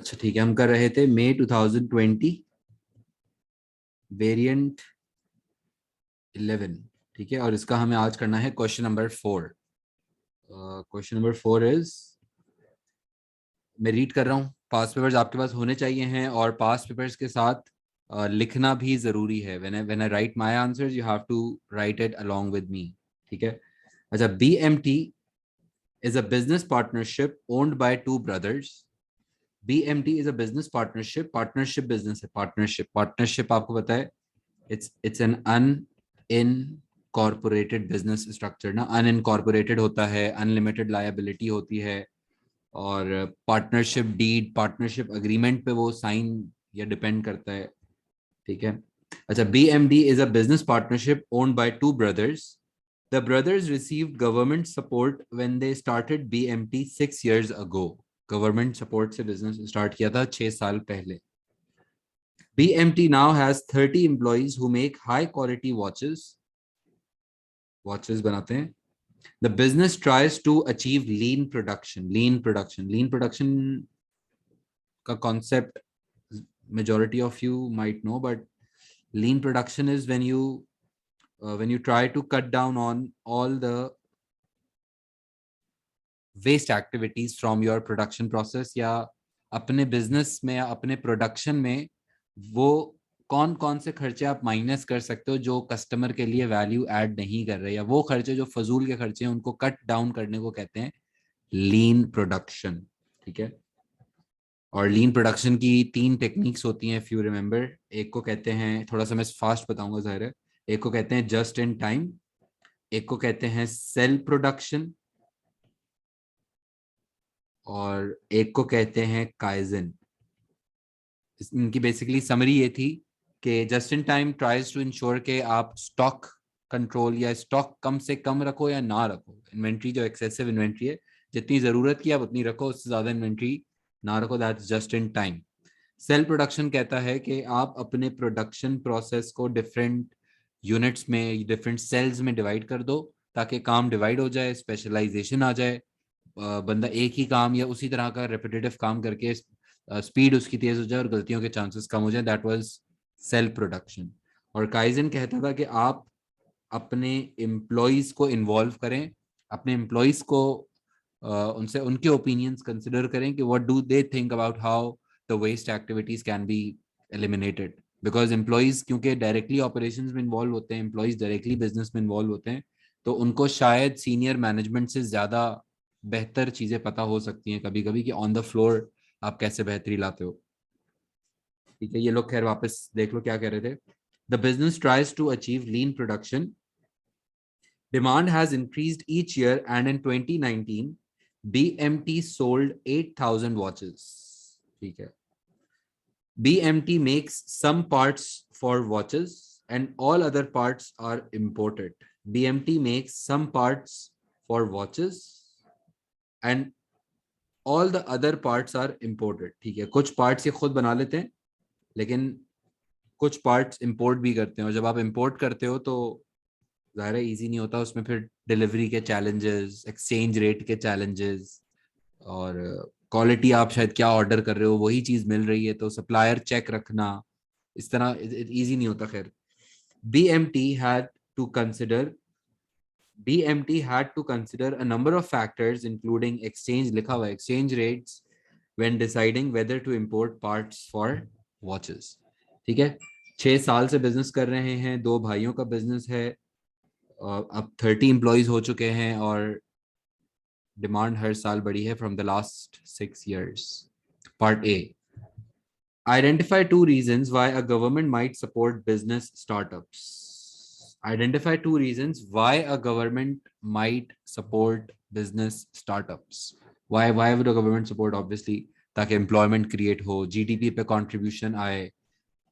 अच्छा ठीक है, हम कर रहे थे मई 2020 वेरिएंट 11। ठीक है, और इसका हमें आज करना है question number 4। Question number 4 is, मैं रीड कर रहा हूँ। पास पेपर्स आपके पास होने चाहिए हैं, और पास पेपर्स के साथ लिखना भी जरूरी है। When I write my answers you have to write it along with me. ठीक है। अच्छा, BMT is a business partnership owned by two brothers. BMT is a business partnership, partnership business है। पार्टनरशिप आपको पता है, it's an unincorporated business structure ना। Unincorporated होता है, अनलिमिटेड लायबिलिटी होती है, और पार्टनरशिप डीड, पार्टनरशिप अग्रीमेंट पे वो साइन या डिपेंड करता है। ठीक है। अच्छा, BMD is a business partnership owned by two brothers. The brothers received government support when they started BMT 6 years ago. Government support से business start किया था 6 साल पहले। BMT now has 30 employees who make high quality watches. Watches बनाते हैं। The business tries to achieve lean production. Lean production का concept majority of you might know, but lean production is when you try to cut down on all the waste activities from your production process, या अपने business में या अपने production में वो कौन कौन से खर्चे आप माइनस कर सकते हो जो कस्टमर के लिए वैल्यू ऐड नहीं कर रहे, या वो खर्चे जो फजूल के खर्चे हैं उनको कट डाउन करने को कहते हैं लीन प्रोडक्शन। ठीक है। और लीन प्रोडक्शन की 3 टेक्निक्स होती हैं, इफ यू रिमेंबर। एक को कहते हैं, थोड़ा सा मैं फास्ट बताऊंगा जाहिर है, एक को कहते हैं जस्ट इन टाइम, एक को कहते हैं सेल प्रोडक्शन, और एक को कहते हैं काइजन। इनकी बेसिकली समरी ये थी कि just in time tries to ensure के आप स्टॉक कंट्रोल या स्टॉक कम से कम रखो या ना रखो। इन्वेंट्री जो एक्सेसिव इन्वेंट्री है, जितनी जरूरत की आप उतनी रखो, उससे ज्यादा इन्वेंट्री ना रखो, that's just in time. Cell production कहता है कि आप अपने प्रोडक्शन प्रोसेस को डिफरेंट यूनिट्स में, डिफरेंट सेल्स में डिवाइड कर दो, ताकि काम डिवाइड हो जाए, स्पेशलाइजेशन आ जाए। बंदा एक ही काम या उसी तरह का रेपिटेटिव काम करके स्पीड उसकी तेज हो जाए और गलतियों के चांसेस कम हो जाए। That was cell production. और काइजन कहता था कि आप अपने एम्प्लॉयज को इन्वॉल्व करें, अपने एम्प्लॉयज को उनसे उनके ओपिनियंस कंसिडर करें कि what do they think about how the waste activities can be eliminated. Because employees क्योंकि डायरेक्टली ऑपरेशंस में इन्वॉल्व होते हैं, एम्प्लॉयज डायरेक्टली बिजनेस में इन्वॉल्व होते हैं, तो उनको शायद सीनियर मैनेजमेंट से ज्यादा बेहतर चीजें पता हो सकती हैं कभी कभी, कि ऑन द फ्लोर आप कैसे बेहतरी लाते हो। ठीक है, ये लोग खैर वापस देख लो क्या कह रहे थे। The business tries to achieve lean production, demand has increased each year, and in 2019 BMT sold 8,000 watches. ठीक है। BMT makes some parts for watches and all other parts are imported. BMT makes some parts for watches and all the other parts are imported. ठीक है, कुछ parts ये खुद बना लेते हैं, लेकिन कुछ पार्ट्स इंपोर्ट भी करते हैं। और जब आप इंपोर्ट करते हो तो ज़ाहिर है ईजी नहीं होता, उसमें फिर डिलीवरी के चैलेंजेस, एक्सचेंज रेट के चैलेंजेस, और क्वालिटी आप शायद क्या ऑर्डर कर रहे हो वही चीज़ मिल रही है, तो सप्लायर चेक रखना, इस तरह ईजी नहीं होता। खैर, BMT had to consider BMT had to consider a number of factors including exchange, लिखा हुआ exchange rates, when deciding whether to import parts for watches. ठीक है। 6 साल से बिजनेस कर रहे हैं, 2 भाइयों का बिजनेस है, अब 30 एम्प्लॉयज हो चुके हैं, और डिमांड हर साल बढ़ी है from the last 6 years. Part A, identify 2 reasons why a government might support business startups. Identify 2 reasons why a government might support business startups. Why would a government support? Obviously ताकि employment create हो, GDP पे contribution आए,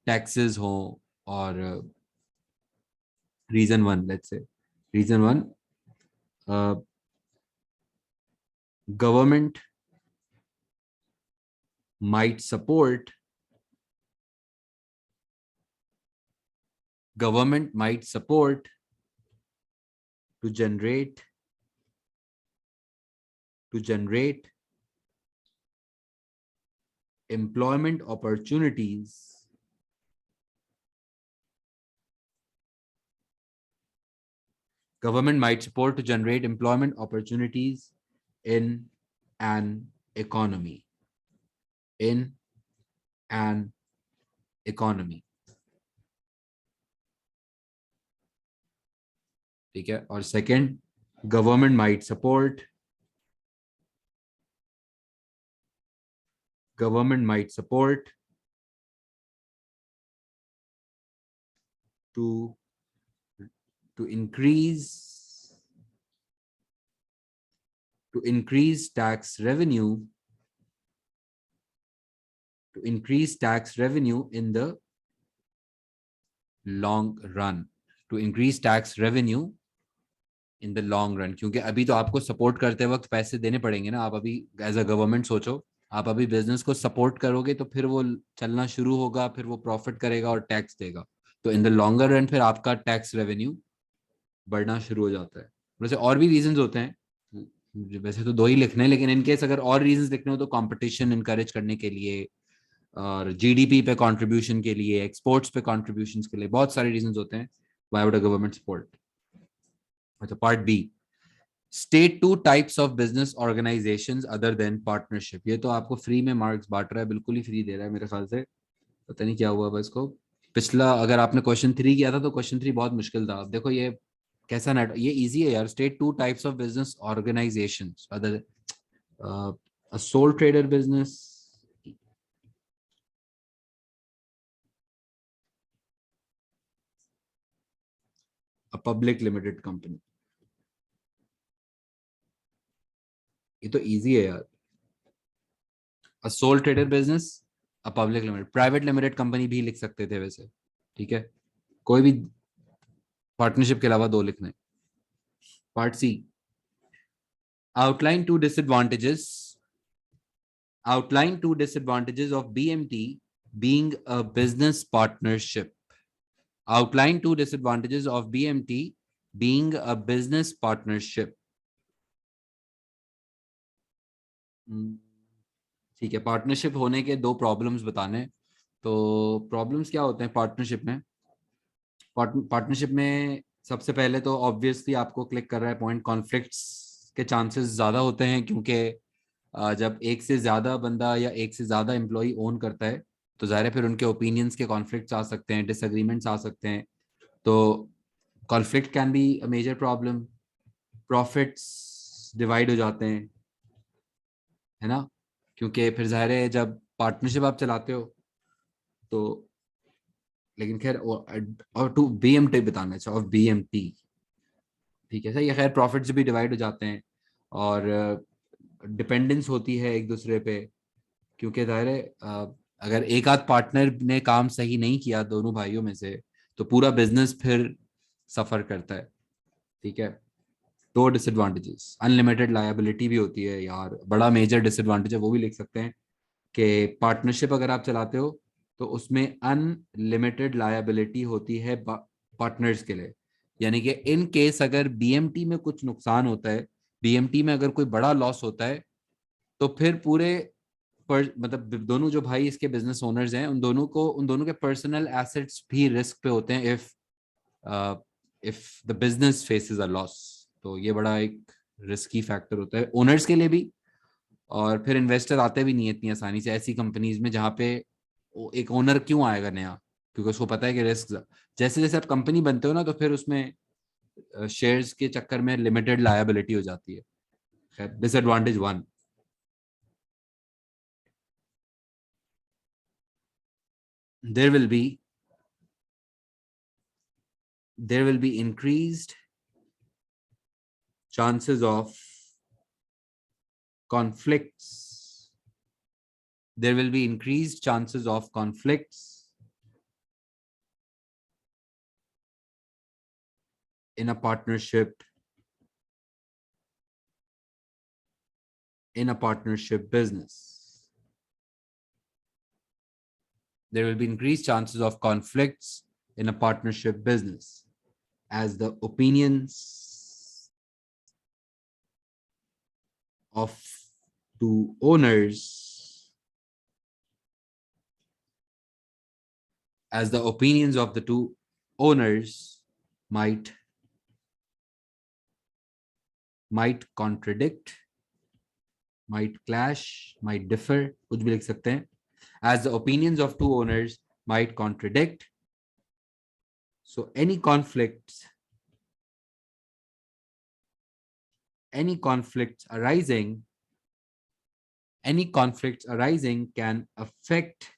taxes हो, और reason one, let's say reason one, government might support to generate employment opportunities government might support to generate employment opportunities in an economy. In an economy. ठीक है. और second, government might support to increase tax revenue in the long run. क्योंकि अभी तो आपको support करते वक्त पैसे देने पड़ेंगे ना. आप अभी एज अ गवर्नमेंट सोचो, आप अभी बिजनेस को सपोर्ट करोगे तो फिर वो चलना शुरू होगा, फिर वो प्रॉफिट करेगा और टैक्स देगा. तो इन द लॉन्गर रन फिर आपका टैक्स रेवेन्यू बढ़ना शुरू हो जाता है. वैसे और भी रीजंस होते हैं, वैसे तो दो ही लिखने हैं, लेकिन इनकेस अगर और रीजंस लिखने हो तो कंपटीशन इनकरेज करने के लिए, और जीडीपी पे कंट्रीब्यूशन के लिए, एक्सपोर्ट्स पे कंट्रीब्यूशंस के लिए, बहुत सारे रीजंस होते हैं why would a government support. अच्छा, part B, state two types of business organisations other than partnership. ये तो आपको फ्री में मार्क्स बांट रहा है, बिल्कुल ही फ्री दे रहा है मेरे ख्याल से. पता नहीं क्या हुआ बस को. पिछला अगर आपने क्वेश्चन 3 किया था तो क्वेश्चन 3 बहुत मुश्किल था. अब देखो ये कैसा नेट, ये इजी है यार. State two types of business organisations other a sole trader business, a public limited company. ये तो इजी है यार. a sole trader business, a public limited, private limited company भी लिख सकते थे वैसे. ठीक है, कोई भी पार्टनरशिप के अलावा दो लिखने. Part C, outline two disadvantages of BMT being a business partnership. Outline two disadvantages of BMT being a business partnership. ठीक है, पार्टनरशिप होने के दो प्रॉब्लम्स बताने. तो प्रॉब्लम्स क्या होते हैं पार्टनरशिप में? पार्टनरशिप में सबसे पहले तो ऑब्वियसली आपको क्लिक कर रहा है पॉइंट, कॉन्फ्लिक्ट्स के चांसेस ज्यादा होते हैं, क्योंकि जब एक से ज्यादा बंदा या एक से ज्यादा एम्प्लॉय ओन करता है तो जाहिर है फिर उनके ओपिनियंस के कॉन्फ्लिक्ट्स आ सकते हैं, डिसएग्रीमेंट्स आ सकते हैं. तो conflict can be a major problem. Profits divide हो जाते हैं, है ना, क्योंकि फिर जाहिर है जब पार्टनरशिप आप चलाते हो तो, लेकिन खैर और टू बीएमटी बताना चाहिए, और बीएमटी. ठीक है सही है. खैर प्रॉफिट्स भी डिवाइड हो जाते हैं और डिपेंडेंस होती है एक दूसरे पे, क्योंकि जाहिर है अगर एक आध पार्टनर ने काम सही नहीं किया दोनों भाइयों में से तो पूरा बिजनेस फिर सफर करता है. ठीक है. दो डिसएडवांटेजेस, अनलिमिटेड लायबिलिटी भी होती है यार, बड़ा मेजर डिसएडवांटेज है, वो भी लिख सकते हैं कि पार्टनरशिप अगर आप चलाते हो तो उसमें अनलिमिटेड लायबिलिटी होती है पार्टनर्स के लिए. यानी कि इन केस अगर बीएमटी में कुछ नुकसान होता है, बीएमटी में अगर कोई बड़ा लॉस होता है, तो फिर पूरे मतलब दोनों जो भाई इसके बिजनेस ओनर्स हैं उन दोनों के पर्सनल एसेट्स भी रिस्क पे होते हैं if the business faces a loss. तो ये बड़ा एक रिस्की फैक्टर होता है ओनर्स के लिए भी, और फिर इन्वेस्टर आते भी नहीं है इतनी आसानी से ऐसी कंपनीज में जहाँ पे एक ओनर क्यों आएगा नया, क्योंकि उसको पता है कि रिस्क, जैसे जैसे आप कंपनी बनते हो ना तो फिर उसमें शेयर्स के चक्कर में लिमिटेड लायबिलिटी हो जाती है. खैर, disadvantage 1, there will be increased chances of conflicts. There will be increased chances of conflicts in a partnership business. There will be increased chances of conflicts in a partnership business as the opinions of two owners as the opinions of the two owners might contradict, might clash, might differ, कुछ भी लिख सकते हैं. As the opinions of two owners might contradict, so any conflicts arising can affect,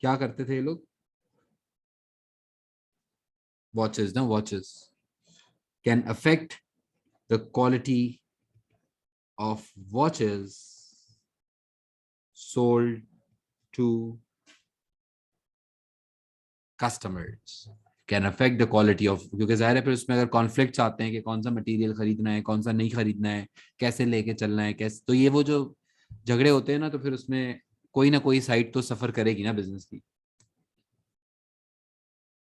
क्या करते थे ये लोग? Watches can affect the quality of watches sold to customers. Can affect the quality of, क्योंकि जाहिर है फिर उसमें अगर कॉन्फ्लिक्ट्स आते हैं कि कौन सा मटेरियल खरीदना है, कौन सा नहीं खरीदना है, कैसे लेके चलना है, कैसे, तो ये वो जो झगड़े होते हैं ना, तो फिर उसमें कोई ना कोई साइड तो सफर करेगी ना बिजनेस की.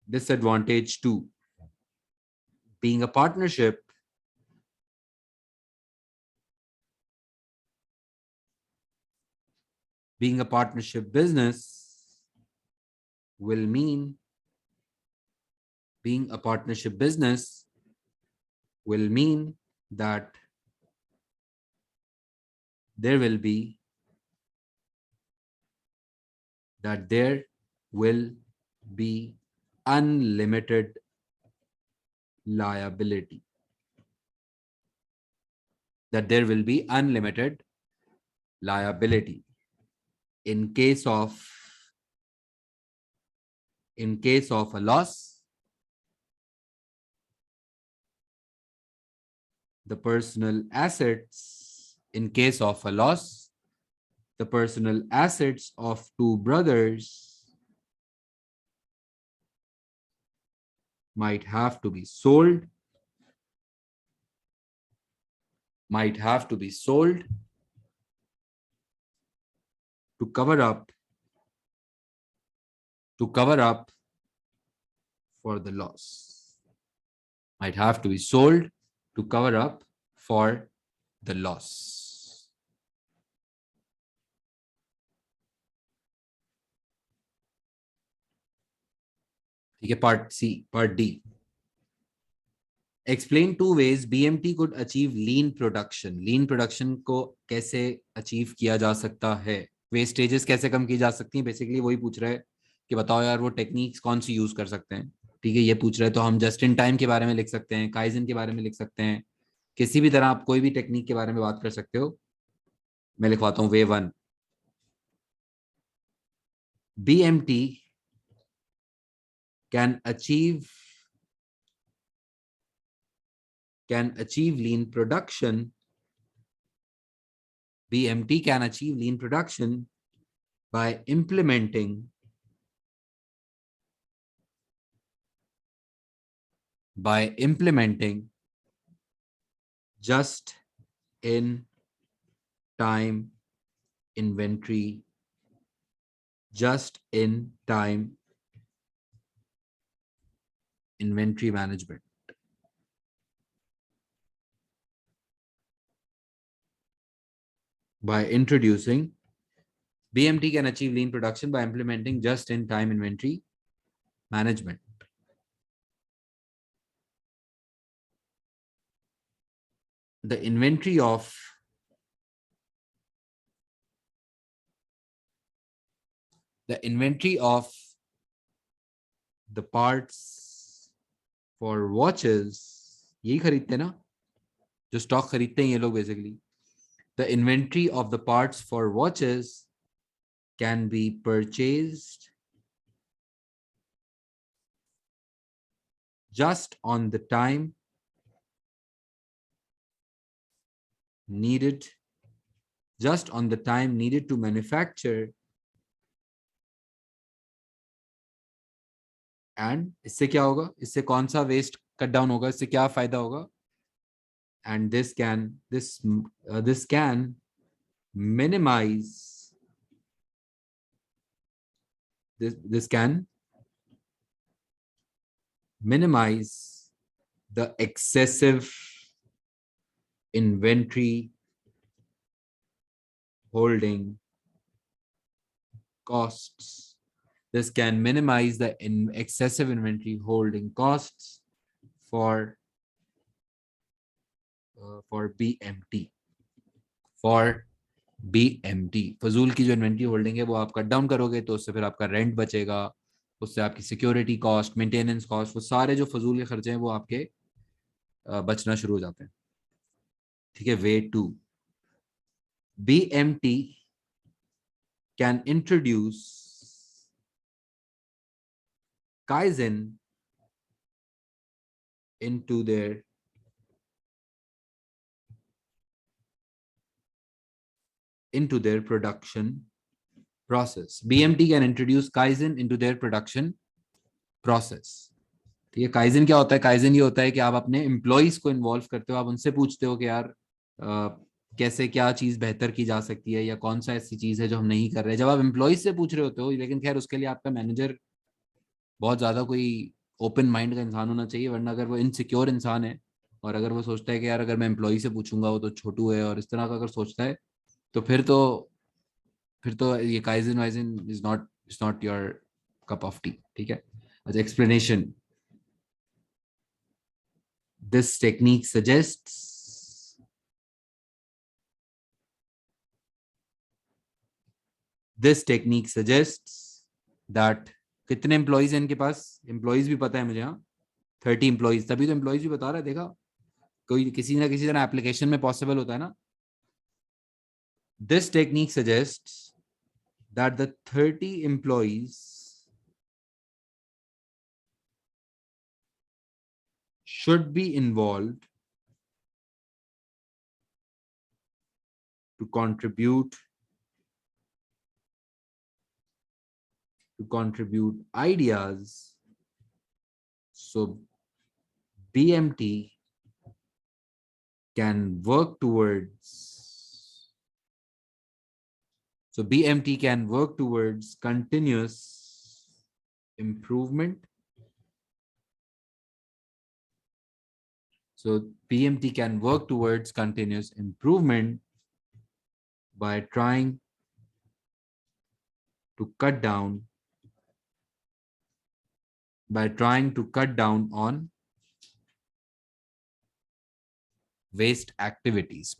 Disadvantage 2, being a partnership business will mean that there will be unlimited liability. In case of a loss, the personal assets of two brothers might have to be sold to cover up for the loss. Might have to be sold to cover up for the loss. ठीक है, part D. Explain two ways BMT could achieve lean production. Lean production को कैसे achieve किया जा सकता है, vestiges कैसे कम की जा सकती हैं. बेसिकली वही पूछ रहा है कि बताओ यार वो टेक्निक्स कौन सी यूज कर सकते हैं. ठीक है, ये पूछ रहे हैं. तो हम जस्ट इन टाइम के बारे में लिख सकते हैं, काइजन के बारे में लिख सकते हैं, किसी भी तरह आप कोई भी टेक्निक के बारे में बात कर सकते हो. मैं लिखवाता हूँ वे 1. BMT can achieve lean production. BMT can achieve lean production by implementing just in time inventory management. BMT can achieve lean production by implementing just in time inventory management. The inventory of the parts for watches, यही खरीदते हैं ना, जो stock खरीदते हैं ये लोग basically. The inventory of the parts for watches can be purchased just on the time needed to manufacture. And इससे क्या होगा, इससे कौन सा वेस्ट कट डाउन होगा, इससे क्या फायदा होगा. And this can minimize the excessive inventory holding costs This can minimize the excessive inventory holding costs for BMT. For BMT, फजूल की जो इन्वेंट्री होल्डिंग है वो आप कट डाउन करोगे तो उससे फिर आपका रेंट बचेगा, उससे आपकी सिक्योरिटी कॉस्ट, मेंटेनेंस कॉस्ट, वो सारे जो फजूल के खर्चे हैं वो आपके बचना शुरू हो जाते हैं. ठीक है. वे 2, BMT can introduce Kaizen into their production process. BMT can introduce Kaizen into their production process. ठीक है. काइजन क्या होता है? काइजन ये होता है कि आप अपने एम्प्लॉइज को इन्वॉल्व करते हो, आप उनसे पूछते हो कि यार कैसे क्या चीज बेहतर की जा सकती है या कौन सा ऐसी चीज है जो हम नहीं कर रहे. जब आप एम्प्लॉइज से पूछ रहे होते हो, लेकिन खैर उसके लिए आपका मैनेजर बहुत ज्यादा कोई ओपन माइंड का इंसान होना चाहिए, वरना अगर वो इनसिक्योर इंसान है और अगर वो सोचता है कि यार अगर मैं एम्प्लॉय से पूछूंगा वो तो छोटू है और इस तरह का अगर सोचता है, तो फिर तो ये काइजन वाइजन is not your cup of tea. ठीक है. अच्छा, explanation. This technique suggests that कितने एम्प्लॉइज हैं इनके पास? एम्प्लॉइज भी पता है मुझे. हाँ, 30 एम्प्लॉइज. तभी तो एम्प्लॉइज भी बता रहा है. देखा, कोई किसी ना किसी तरह एप्लीकेशन में पॉसिबल होता है ना. This technique suggests that the 30 employees should be involved to contribute ideas. So BMT can work towards continuous improvement. So BMT can work towards continuous improvement by trying to cut down on waste activities.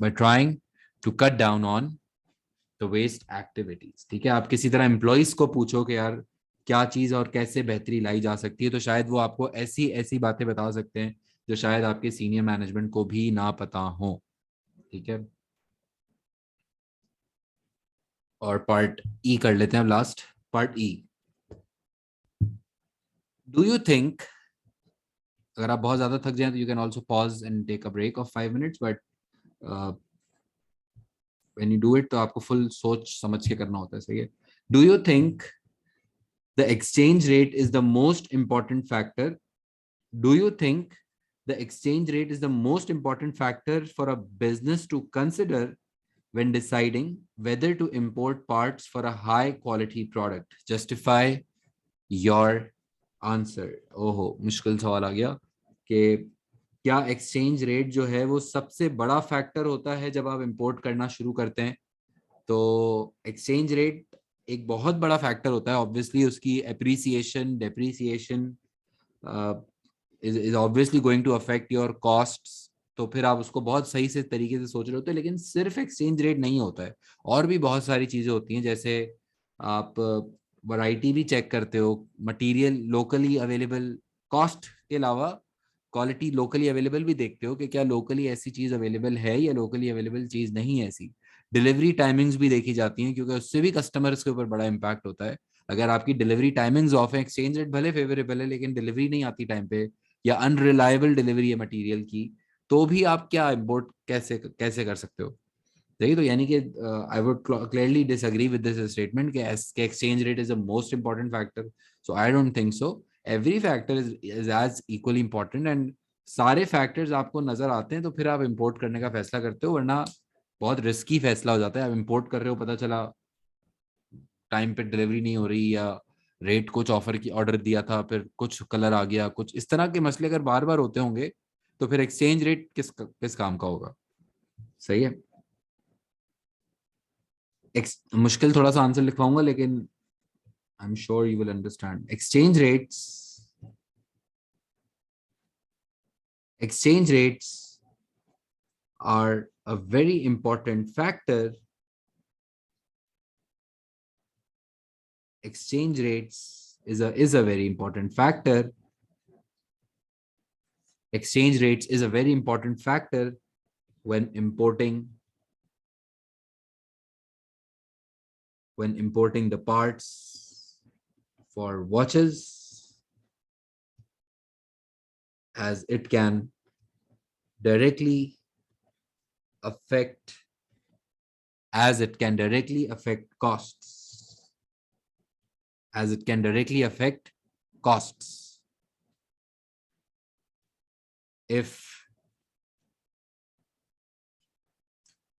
ठीक है. आप किसी तरह employees को पूछो कि यार क्या चीज और कैसे बेहतरी लाई जा सकती है, तो शायद वो आपको ऐसी ऐसी बातें बता सकते हैं जो शायद आपके सीनियर मैनेजमेंट को भी ना पता हो. ठीक है. और पार्ट ई कर लेते हैं अब, last part E. Do you think, अगर आप बहुत ज्यादा थक जाएं तो you can also pause and take a break of 5 minutes, but when you do it तो आपको फुल सोच समझ के करना होता है. सही है. Do you think the exchange rate is the most important factor? Do you think the exchange rate is the most important factor for a business to consider when deciding whether to import parts for a high quality product? Justify your answer. ओहो, मुश्किल सवाल आ गया कि क्या exchange rate जो है वो सबसे बड़ा फैक्टर होता है जब आप इंपोर्ट करना शुरू करते हैं? तो एक्सचेंज रेट एक बहुत बड़ा फैक्टर होता है. ऑब्वियसली उसकी appreciation, depreciation is obviously going to affect your costs. तो फिर आप उसको बहुत सही से तरीके से सोच रहे होते हैं. लेकिन सिर्फ एक्सचेंज रेट नहीं होता है, और भी बहुत सारी चीजें होती हैं. जैसे आप वैरायटी भी चेक करते हो, मटेरियल लोकली अवेलेबल, कॉस्ट के अलावा क्वालिटी लोकली अवेलेबल भी देखते हो कि क्या लोकली ऐसी चीज अवेलेबल है या लोकली अवेलेबल चीज नहीं है ऐसी. डिलीवरी टाइमिंग्स भी देखी जाती हैं क्योंकि उससे भी कस्टमर्स के ऊपर बड़ा इंपैक्ट होता है. अगर आपकी डिलीवरी टाइमिंग्स ऑफ है, एक्सचेंज रेट भले फेवरेबल है लेकिन डिलीवरी नहीं आती टाइम पे, या अनरिलायबल डिलीवरी है मटेरियल की, तो भी आप क्या इम्पोर्ट कैसे कैसे कर सकते हो? देखिए, तो यानी कि I would clearly disagree with this statement कि exchange rate is the most important factor. So I don't think so. Every factor is as equally important, and सारे फैक्टर्स आपको नजर आते हैं तो फिर आप इंपोर्ट करने का फैसला करते हो, वरना बहुत रिस्की फैसला हो जाता है. आप इंपोर्ट कर रहे हो, पता चला टाइम पे डिलीवरी नहीं हो रही, या रेट कुछ ऑफर की ऑर्डर दिया था फिर कुछ कलर आ गया, कुछ इस तरह के मसले अगर बार बार होते होंगे तो फिर एक्सचेंज रेट किस काम का होगा. सही है. मुश्किल थोड़ा सा आंसर लिखवाऊंगा, लेकिन I'm sure you will understand. Exchange rates are a very important factor. Exchange rates is a very important factor. Exchange rates is a very important factor when importing the parts for watches, as it can directly affect costs. If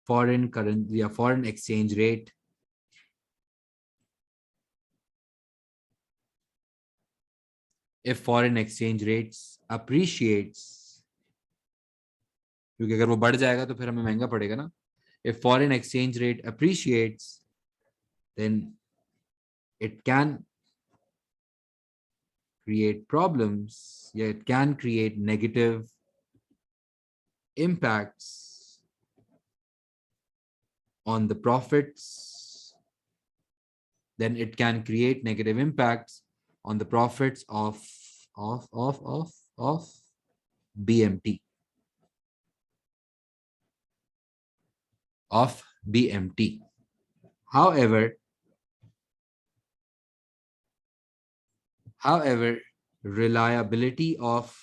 foreign currency or foreign exchange rate rates appreciates, क्योंकि अगर वो बढ़ जाएगा तो फिर हमें महंगा पड़ेगा ना. If foreign exchange rate appreciates, then it can create problems. Yeah, it can create negative impacts on the profits. Then it can create negative impacts on the profits of BMT. However, reliability of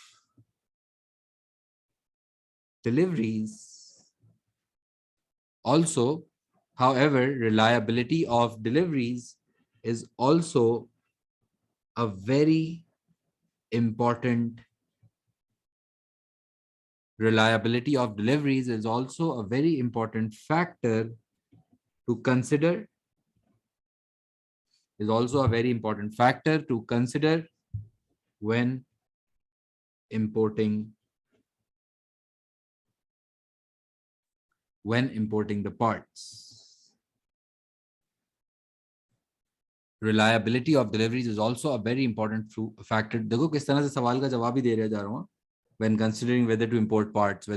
deliveries is also a very important factor to consider when importing the parts. Reliability of deliveries is also a very important factor. देखो किस तरह से सवाल का जवाब ही दे रहा जा रहा हूँ. When considering whether to import parts,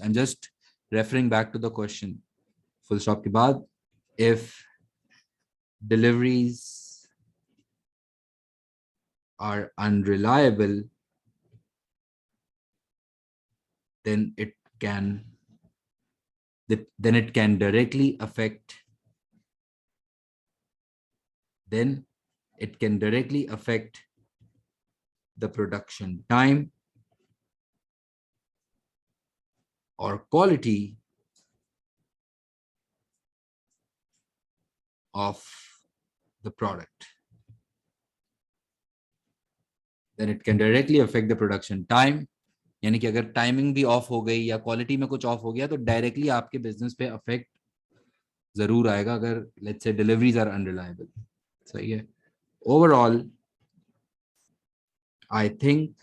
I'm just referring back to the question. Full stop के बाद, if deliveries are unreliable, then it can directly affect the production time or quality of the product. यानी कि अगर timing भी of हो गई या quality में कुछ ऑफ हो गया तो डायरेक्टली आपके बिजनेस पे अफेक्ट जरूर आएगा, अगर let's say deliveries are unreliable. सही है. ओवरऑल आई थिंक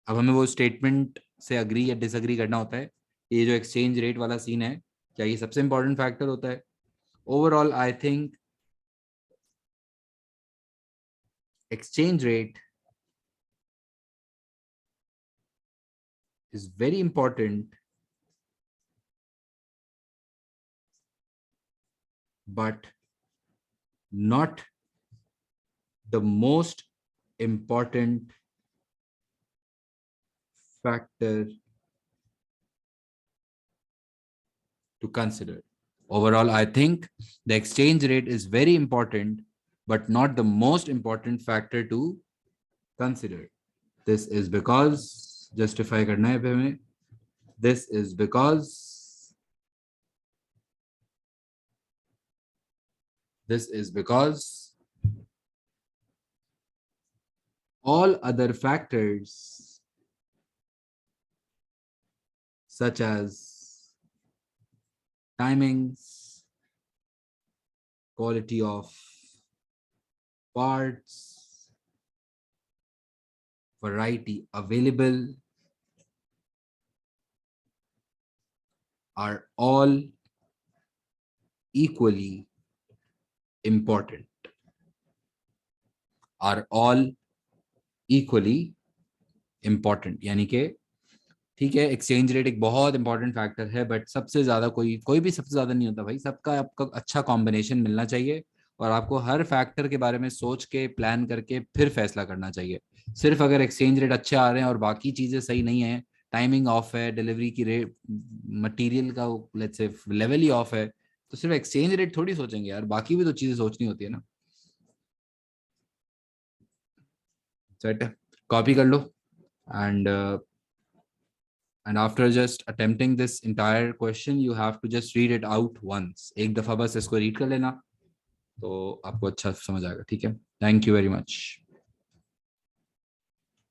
अब हमें वो स्टेटमेंट से अग्री या डिसअग्री करना होता है. ये जो एक्सचेंज रेट वाला सीन है, क्या ये सबसे इंपॉर्टेंट फैक्टर होता है? Overall I think exchange rate is very important, but not the most important factor to consider. Overall, I think the exchange rate is very important, but not the most important factor to consider. This is because, justify karna hai hमें, this is because all other factors such as timings, quality of parts, variety available are all equally important. Are all equally important. यानी कि ठीक है, exchange rate एक बहुत important factor है, but सबसे ज्यादा कोई भी सबसे ज्यादा नहीं होता भाई, सबका आपका अच्छा कॉम्बिनेशन मिलना चाहिए। और आपको हर फैक्टर के बारे में सोच के प्लान करके फिर फैसला करना चाहिए। सिर्फ अगर एक्सचेंज रेट अच्छे आ रहे हैं और बाकी चीजें सही नहीं है, टाइमिंग ऑफ है, डिलीवरी की रेट, मटेरियल का let's say level he of है, तो सिर्फ एक्सचेंज रेट थोड़ी सोचेंगे यार, बाकी भी तो चीजें सोचनी होती है ना। सेट है, कॉपी कर लो। And and after just attempting this entire question you have to just read it out once, एक दफा बस इसको रीड कर लेना, तो आपको अच्छा समझ आएगा। ठीक है, थैंक यू वेरी मच।